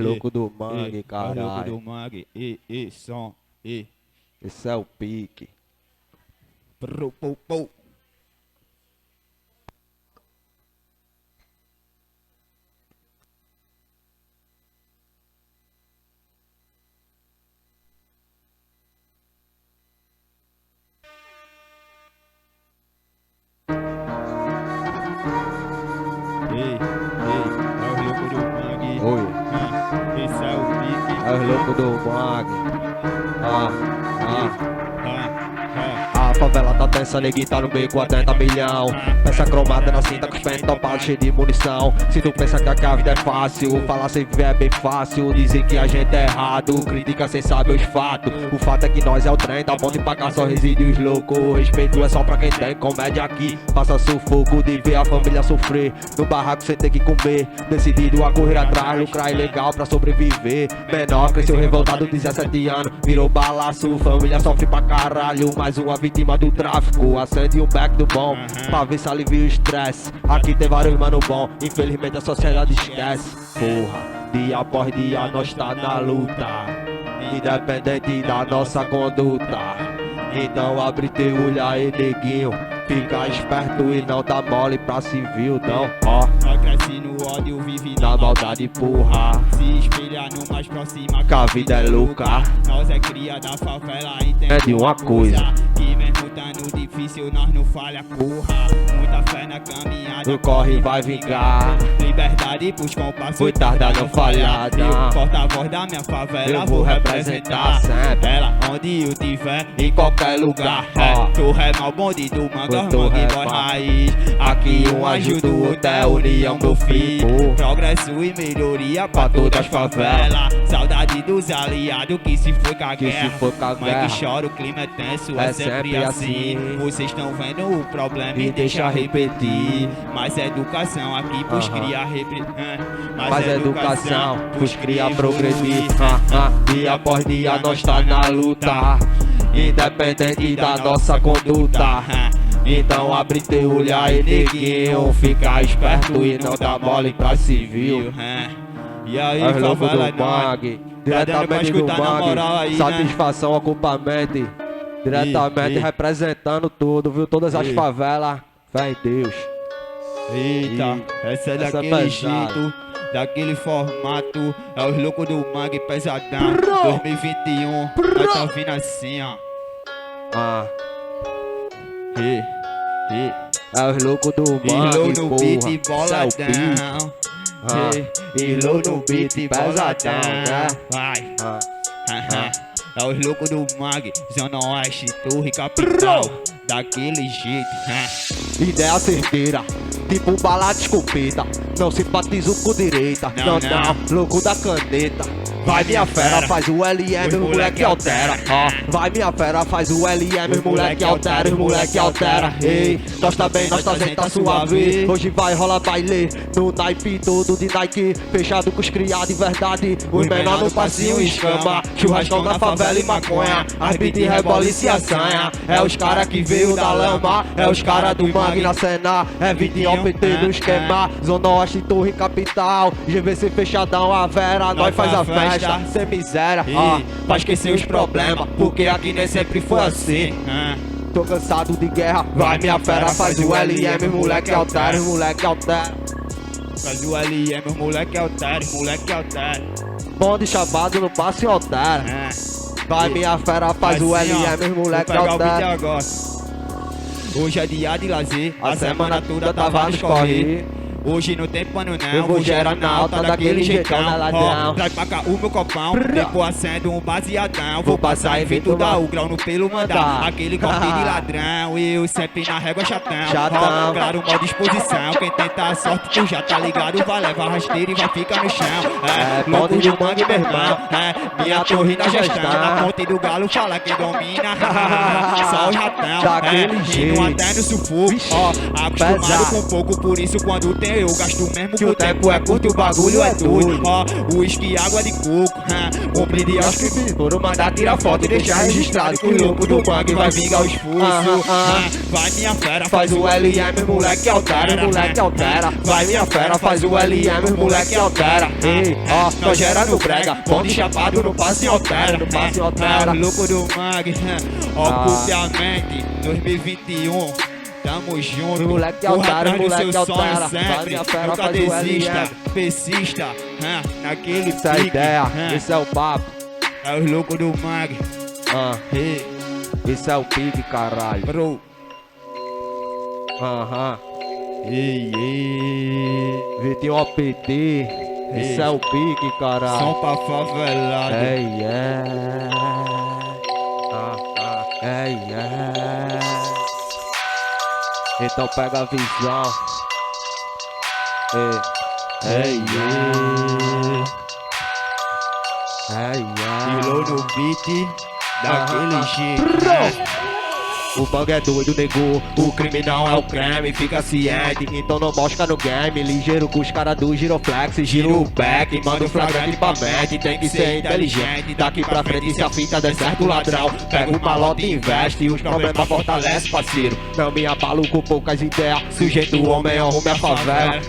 Louco do mangue, Louco caralho. do mangue, som, Esse é o pique. Prou, pou, pou. É o louco do mangue. Oi. Esse é o pique. É o louco do mangue. Ah, A favela tá tensa, neguinho tá no meio com a 30 milhão. Peça cromada na cinta com os pés topados, cheio de munição. Se tu pensa que a vida é fácil, falar sem ver é bem fácil. Dizem que a gente é errado, critica sem saber os fatos. O fato é que nós é o trem, da ponta e pra cá só reside os loucos. Respeito é só pra quem tem comédia aqui. Passa sufoco de ver a família sofrer. No barraco sem ter que comer, decidido a correr atrás, lucrar ilegal pra sobreviver. Menor cresceu revoltado, 17 anos, virou balaço. Família sofre pra caralho, mais uma vítima do tráfico. Acende um back do bom, pra ver se alivia o estresse. Aqui tem vários mano bom, infelizmente a sociedade esquece. Porra, dia após dia nós tá na luta, independente da nossa conduta. Então abre teu olho aí, neguinho, fica esperto e não dá mole pra civil, não. Ó, nós cresce no ódio, vive na maldade, porra, se espelha no mais próximo, que a vida é louca. Nós é cria da favela, entende É de uma coisa, que mesmo tando difícil nós não falha, porra. Muita fé na caminhada, o corre vai vingar. Liberdade pros compassos, Foi tarda não falhar, não. Eu, porta-voz da minha favela, Eu vou representar sempre ela onde eu tiver, em qualquer lugar. Tu rema o bonde do manga, Tu mangue rema. boy raiz. Aqui um ajuda o outro, é união meu filho. Progresso e melhoria pra todas as favelas. Saudade dos aliados que se foi com a Que se guerra. foi com a Mãe guerra. que chora, o clima é tenso, É é sempre sempre assim. assim. Vocês estão vendo o problema E e deixa deixa repetir. Mais educação aqui pros Aham. cria Mais educação, pros cria progredir. Dia após dia nós tá na luta, independente da nossa conduta. Então abre teu olho aí, neguinho, fica esperto e não dá mole pra civil. E aí, É o louco favela, do nós. mangue, Tá dando pra diretamente do escutar na moral mangue. aí, né? Satisfação, ocupamente, diretamente Ih. representando tudo, viu? Todas as Ih. favelas, fé em Deus. Eita, essa é Essa é daquele pesada. jeito, daquele formato. É os loucos do mangue pesadão. 2021, nós tá vindo assim, ó. Ah, E é os loucos do low mangue, no porra. beat Cê é o pique. boladão. E low no beat pesadão, né? Vai. Ah. É os loucos do Mag, Zona Oeste, Torre Capital, daquele jeito. Ideia certeira, tipo bala de escopeta. Não simpatizo com direita, Não, não, louco da caneta. Vai minha fera, faz o LM, os moleque altera. Vai minha fera, faz o LM, os moleque altera, os moleque altera. Ei, nós tá bem, nós tá gente tá suave. Hoje vai rolar baile, no naipe todo de Nike. Fechado com os criados de verdade, os menor no passinho escama. Churrascão na favela e maconha, as beat rebola e se assanha. É os cara que veio da lama, é os cara do mangue na cena. É vidinho PT no esquema, Zona Oeste, Torre Capital. GVC fechadão, a vera, nós faz a festa. Sem miséria, pra esquecer os problemas, porque aqui nem sempre foi assim. Tô cansado de guerra, vai minha fera, faz o LM, moleque altera, moleque altera. Faz o LM, os moleque altera, moleque altera. Bonde chamado no passe e altera. Vai minha fera, faz o Assim, ó, LM, moleque vou pegar o beat altera. agora. Hoje é dia de lazer, A semana toda tava nos corre. Hoje não tem pano não, Eu vou gerar na alta daquele jeitão, né, ladrão? Traz pra cá o meu copão, depois acendo um baseadão. Vou passar e vir tudo o grau no pelo mandar aquele golpe de ladrão. Eu sempre na régua chatão, claro, mal disposição. Quem tenta a sorte tu já tá ligado, vai levar rasteira e vai ficar no chão. Louco do mangue, meu irmão, minha torre na gestão. Na ponte do galo fala quem domina, só o ratão. Daquele Rindo jeito. até no sufoco, acostumado pesado. com pouco, por isso quando tem nem eu gasto mesmo que o tempo é curto, o bagulho é doido. Ó, uísque, água de coco, um brinde aos que foram mandar tirar foto e deixar registrado que o louco do bang vai vingar os pulsos. Vai minha fera, Faz o LM, moleque altera, moleque altera. Vai minha fera, faz o LM, moleque altera. Ei, ó, nós gera no brega, bonde chapado no passe altera, no passe altera. O louco do Mag, oculte a mente, 2021. Tamo junto, moleque corra altera, atrás do moleque seu sonho altera. sempre. Vai minha fera, Nunca faz o desista, LM. persista, naquele Essa é a pique. ideia, esse é o papo. É os loucos do Mag, hey, Esse é o pique, caralho. bro. Ei, Vitinho OPT. Esse é o pique, caralho. Som pra favelado. Então pega a visão. Pilou no beat, daquele jeito. O bang é doido, negou. O crime não é o creme, fica ciente. Então não mosca no game. Ligeiro com os caras do giroflex. Gira o back, manda o flagrante pra mente. Tem que ser inteligente. Daqui pra frente, se a fita der certo, ladrão. Pega o malote e investe. E os problemas fortalece, parceiro. Não me abalo com poucas ideias. Sujeito homem, arrume a favela.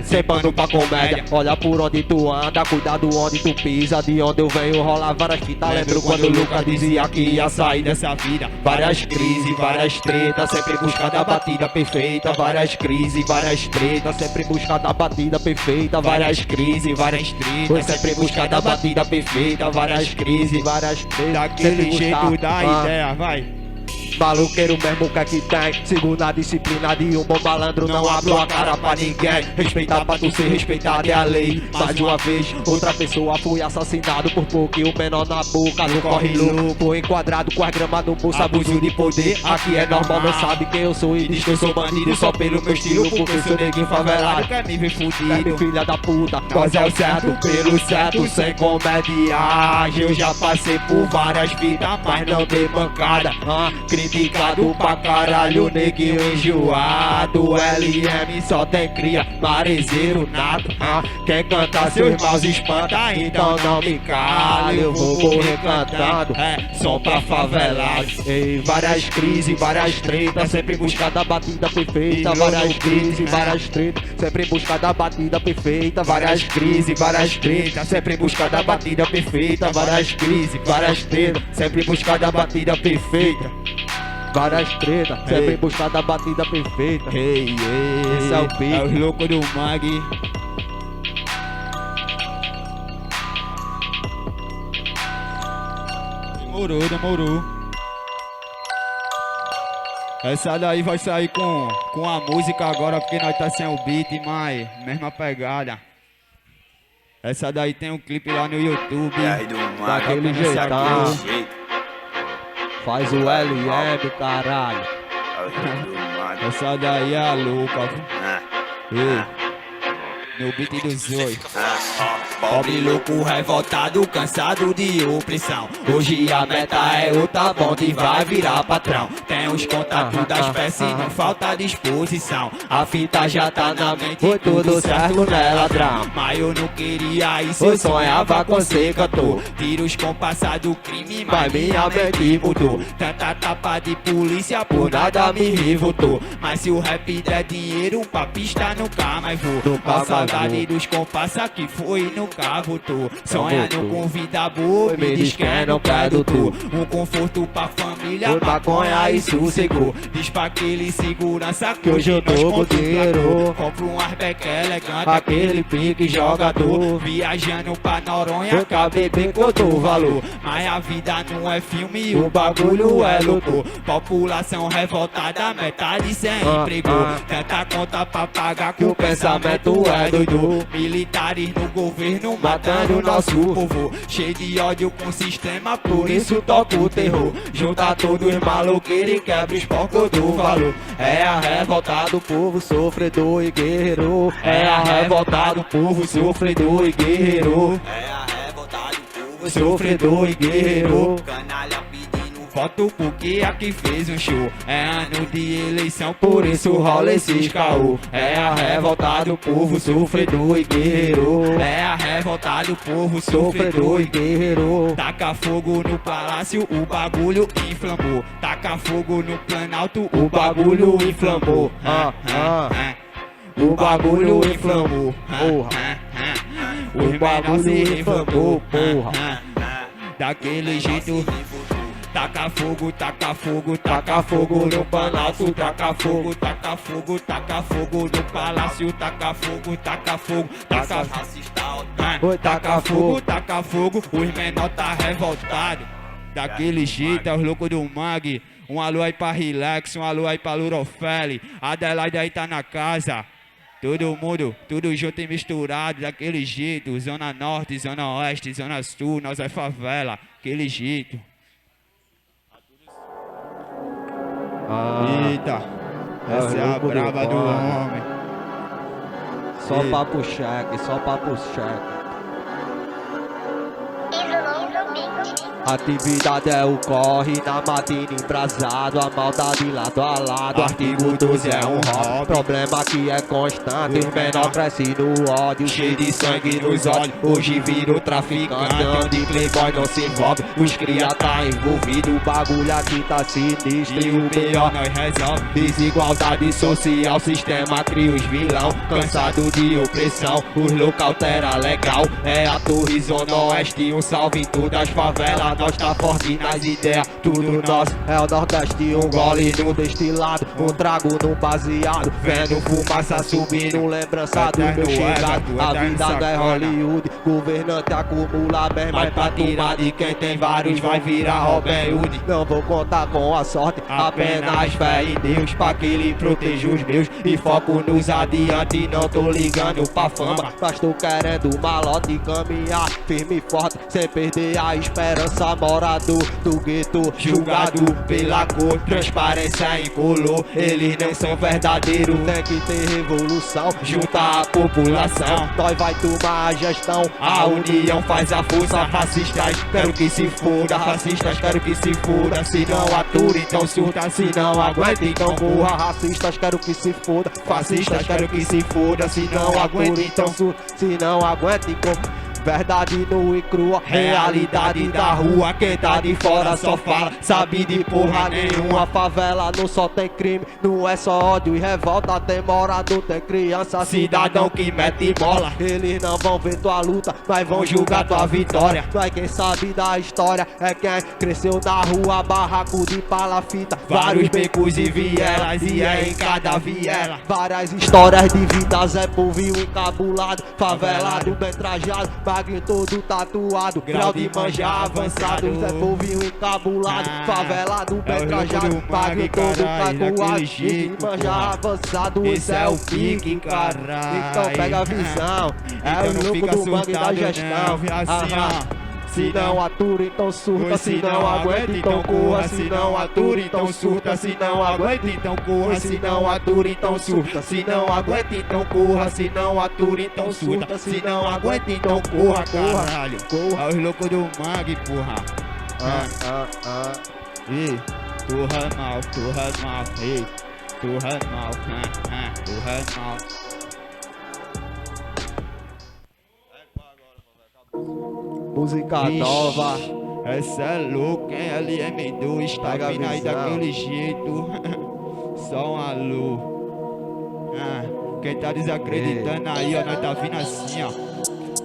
Sempre pano pra comédia. Olha por onde tu anda, cuidado onde tu pisa. De onde eu venho, rola várias fitas. Lembro quando o Lucas dizia que ia sair dessa vida. Várias crises, várias tretas, sempre busca da batida perfeita. Várias crises, várias tretas, sempre busca da batida perfeita. Várias crises, várias tretas, sempre busca da batida perfeita. Várias crises, várias tretas, Daquele jeito da ideia, vai. Maluqueiro mesmo que é que tem. Segunda disciplina de um bom malandro, não abro a cara pra ninguém. Respeitar pra tu ser respeitado é a lei. Mais uma vez, outra pessoa foi assassinado por pouco e o menor na boca. No corre louco, foi enquadrado com a grama do bolso. Abuso de poder, aqui é normal, não sabe quem eu sou e diz que eu sou bandido só pelo meu estilo, porque sou neguinho favelado. Quer me ver É fudido? meu filha da puta, nós é o certo pelo certo, sem comediagem. Eu já passei por várias vidas, mas não dei bancada. Criticado pra caralho, neguinho enjoado. LM só tem cria, marezeiro nato. Quem canta seus maus espanta, então não me cale. Eu vou morrer cantando, som pra favelado. Ei, várias crises, várias tretas, sempre em busca da batida perfeita. Várias crises, várias tretas, sempre em busca da batida perfeita. Várias crises, várias tretas, sempre em busca da batida perfeita. Várias crises, várias tretas, sempre em busca da batida perfeita. Várias tretas, sempre em busca da batida perfeita. Esse é o pique. É os loucos do Mag. Demorou. Essa daí vai sair com a música agora, porque nós tá sem o beat, mas mesma pegada. Essa daí tem um clipe lá no YouTube. Daquele jeitão. Faz o LM, caralho. Essa daí é a louca. No beat do Zoe. Pobre louco revoltado, cansado de opressão. Hoje a meta é outra bonde e vai virar patrão. Tem os contatos das peças e não falta disposição. A fita já tá na mente, Foi tudo certo, né, ladrão? mas eu não queria isso, Eu sonhava com ser cantor. Tiros com passar do crime, Mas minha mente mudou. Tanta tapa de polícia, por nada me revoltou. Mas se o rap der dinheiro, pra pista nunca mais vou. Nunca A mais saudade vou. dos compassa que foi e nunca voltou. Sonhando voltou. com vida boa, me diz que não quer doutor. Um conforto pra família, Foi maconha e sossego. Diz pra aquele segurança Que hoje eu tô nós com compra um dinheiro. trator. Compra um arbeck elegante, Aquele pique jogador. Viajando pra Noronha, Eu acabei bem com o valor. mas a vida não é filme, O bagulho é louco. População revoltada, metade sem emprego. Tanta conta pra pagar que Que o pensamento é doido. Militares no governo matando nosso povo. Cheio de ódio com o sistema, Por isso toca o terror. Junta todos os maloqueiros e quebra os porcos do valor. É a revolta do povo sofredor e guerreiro. É a revolta do povo sofredor e guerreiro. É a revolta do povo Sofredor e guerreiro. Canalha pedindo voto porque aqui fez um show. É ano de eleição, por isso rola esses caô. É a revolta do povo sofredor e guerreiro. É a revolta do povo sofredor e guerreiro. Taca fogo no palácio, o bagulho inflamou. Taca fogo no Planalto, o bagulho inflamou. O bagulho inflamou. O bagulho inflamou, porra. Daquele jeito. Taca fogo, taca fogo, taca fogo no Planalto. Taca fogo, taca fogo, taca fogo no palácio. Taca fogo, taca fogo, taca fogo, taca fogo. Os menor tá revoltado. Daquele jeito é os loucos do Mag. Um alô aí pra Relax, um alô aí pra Lurofele. Adelaide aí tá na casa. Todo mundo, tudo junto e misturado, daquele jeito. Zona Norte, Zona Oeste, Zona Sul, nós é favela, aquele jeito. Eita, essa é a brava do homem. Só papo cheque, só papo cheque. Atividade é o corre, na matina embrasado. A maldade lado a lado, artigo 12 é um hobby. Problema que é constante, os menor crescem no ódio. Cheio de sangue nos olhos, hoje vira o traficante. Onde playboy não se envolve, os cria tá envolvido. O bagulho aqui tá sinistro e o pior nós resolve. Desigualdade social, sistema cria os vilão. Cansado de opressão, os loucos altera legal. É a Torre Zona Oeste, um salve em todas as favelas. Nós tá forte nas ideias, tudo nosso. É o Nordeste, um gole no destilado, um trago no baseado. Vendo fumaça subindo, lembrança do meu chegado. A vida não é Hollywood, governante acumula bem. Mas pra tirar de quem tem vários vai virar Robin Hood. Não vou contar com a sorte, apenas fé em Deus, pra que Ele proteja os meus. E foco nos adiante, não tô ligando pra fama. Mas tô querendo malote, caminhar firme e forte, sem perder a esperança. Morador do gueto, julgado pela cor, transparência incolor. Eles não são verdadeiros, tem que ter revolução, juntar a população. Nós vai tomar a gestão, a união faz a força. Fascistas, quero que se foda, racistas, quero que se foda. Se não atura, então surta, se não aguenta, então morra. Racistas, quero que se foda, fascistas, quero que se foda. Se não aguenta, então surta, se não aguenta, então verdade nua e crua, realidade da rua. Quem tá de fora só fala, sabe de porra nenhuma. Favela não só tem crime, não é só ódio e revolta. Tem morador, tem criança, cidadão que mete bola. Eles não vão ver tua luta, mas vão julgar tua vitória. Mas quem sabe da história é quem cresceu na rua, barraco de palafita, vários becos e vielas, e é em cada viela. Várias histórias de vida, Zé Povinho encabulado, favelado, bem trajado, Magno todo tatuado, grau de manja avançado. Zé Povinho encabulado, favelado, bem trajado, Magno todo tatuado, de manja avançado. Esse é o pique, caralho. Então pega a visão, é o louco do mangue da gestão. Se não atura, então surta. Se não aguenta, então corra. Se não atura, então surta. Se não aguenta, então corra. Se não atura, então surta. Se não aguenta, então corra. Se não atura, então surta. Se não aguenta, então corra, caralho. É os loucos do Mag, porra. Ei, turra mal. Ei, turra mal. Turra mal. Música nova. Essa é louca, hein? LM2 tá vindo aí daquele jeito. Só um alô. Quem tá desacreditando aí, ó, nós tá vindo assim, ó.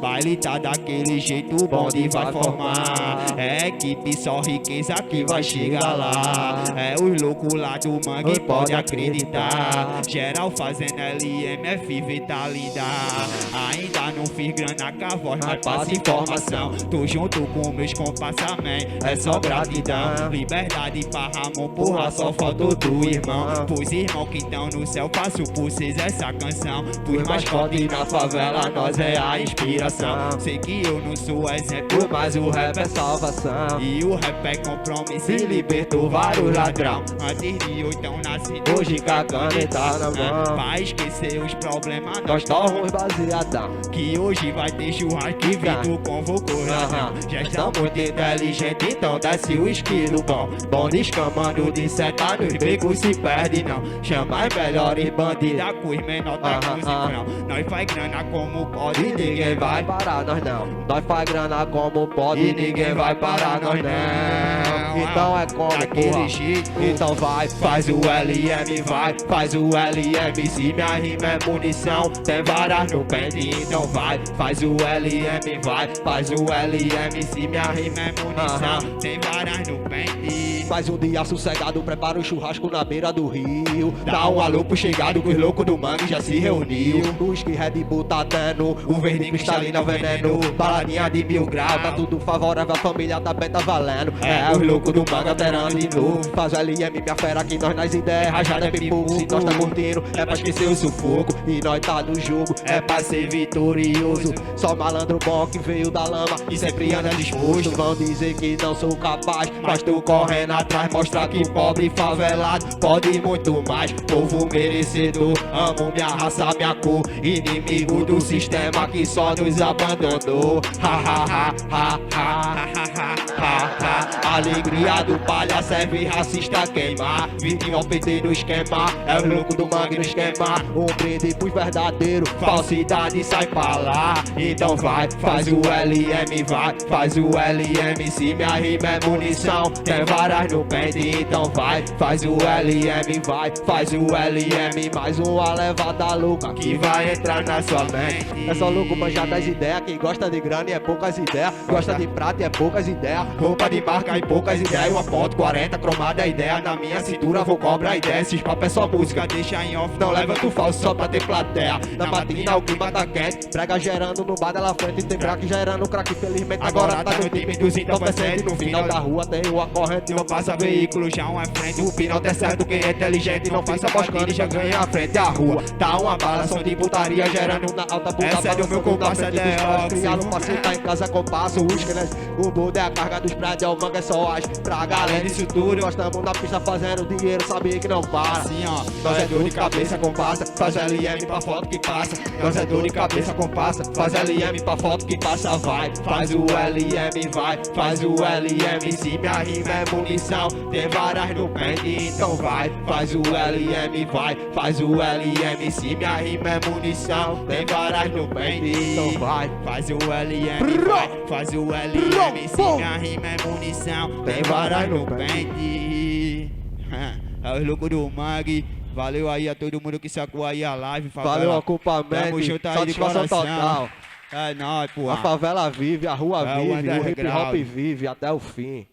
Baile tá daquele jeito, o bonde vai formar. É equipe, só riqueza que vai chegar lá. É os loucos lá do mangue, pode acreditar. Geral fazendo LMF, vitalidade. Ainda não fiz grana com a voz, mas passa informação. Tô junto com meus compassamento, é só gratidão. Liberdade pra Ramon, porra, só faltou do irmão. Pros irmãos que tão no céu, faço por vocês essa canção. Pros mascotes na favela, nós é a inspiração. coração. Sei que eu não sou exemplo, mas o rap é salvação. E o rap é compromisso e libertou vários ladrão. Antes de eu tão nascido, hoje com a caneta na mão. Vai esquecer os problemas, nós tomamos baseadão. Que hoje vai ter churrasco e Vitor convocou ladrão. Já está muito inteligente, então desce o esquilo bom. Bom descamando de 7 anos, beco se perde não. Chama as melhores bandidas com os menor da cozicão. Nós faz grana como pode e ninguém vai parar nós não. Nós faz grana como pode e ninguém vai parar nós não. Então é como porra. Então vai, faz o LM, vai, faz o LM. Se minha rima é munição, tem varas no pente. Então vai, faz o LM, vai, faz o LM. Se minha rima é munição, tem varas no pente. Faz um dia sossegado, prepara o churrasco na beira do rio. Dá um alô pro chegado que os loucos do mangue já se reuniu. O whisky Red Bull tá dando, o verde cristalino é veneno. Baladinha de 1000 graus, tá tudo favorável, a família tá bem, tá valendo. É os loucos do mangue alterando de novo. Faz o LM, minha fera, que nós nas ideias, rajada é pipoco. Se nós tá curtindo, é pra esquecer o sufoco. E nós tá no jogo, é pra ser vitorioso. Só malandro bom que veio da lama e sempre anda disposto. Vão dizer que não sou capaz, mas tô correndo atrás. Mostrar que pobre e favelado pode muito mais. Povo merecedor, amo minha raça, minha cor. Inimigo do sistema que só nos abandonou. Ha ha ha ha ha ha ha ha. Alegria do palha serve racista queimar. Vitinho ao PT no esquema, é o louco do mangue no esquema. Um brinde pros verdadeiros, falsidade sai pra lá. Então vai, faz o LM, vai, faz o LM. Se minha rima é munição, tem varas no pente. Então vai, faz o LM, vai, faz o LM. Mais uma levada louca que vai entrar na sua mente. É só louco manjar das ideias. Quem gosta de grana e é poucas ideias, gosta de prata e é poucas ideias. Roupa de marca e poucas ideias. Uma foto 40 cromada, ideia na minha cintura, vou cobrar ideia. Esses papos é só música, deixa em off, não leva tu falso só pra ter plateia. Na matina o clima tá quente, prega gerando no bar dela frente. Tem crack gerando crack, infelizmente agora tá no time dos entorpecentes. No final da rua tem uma corrente, não passa veículo, já um é frente. O final é certo, quem é inteligente não passa boscando e já ganha a frente. A rua tá uma bala, som de putaria gerando na alta puta. Essa é do meu compasso, é de criado pra sentar em casa com passo. O mundo é a carga dos prédios, o mangue é só as pra galera isso tudo. Nós tamo na pista fazendo dinheiro, sabia que não para. Assim ó, Nós é dor de cabeça com passa, faz LM pra foto que passa. Nós é dor de cabeça com passa, faz LM pra foto que passa. Vai, faz o LM, vai, faz o LM. Se minha rima é munição, tem varas no pente. Então vai, faz o LM, vai, faz o LM. Se minha rima é munição, tem varas no pente. Então vai, faz o LM, vai, faz o LM. Se minha rima é munição, tem varas no pente. É os loucos do mangue. Valeu aí a todo mundo que sacou aí a live, favela. Valeu o acompanhamento, Tamo junto aí de satisfação coração. total. É nóis, pô. A favela vive, a rua É, o vive, o hip hop underground. vive até o fim.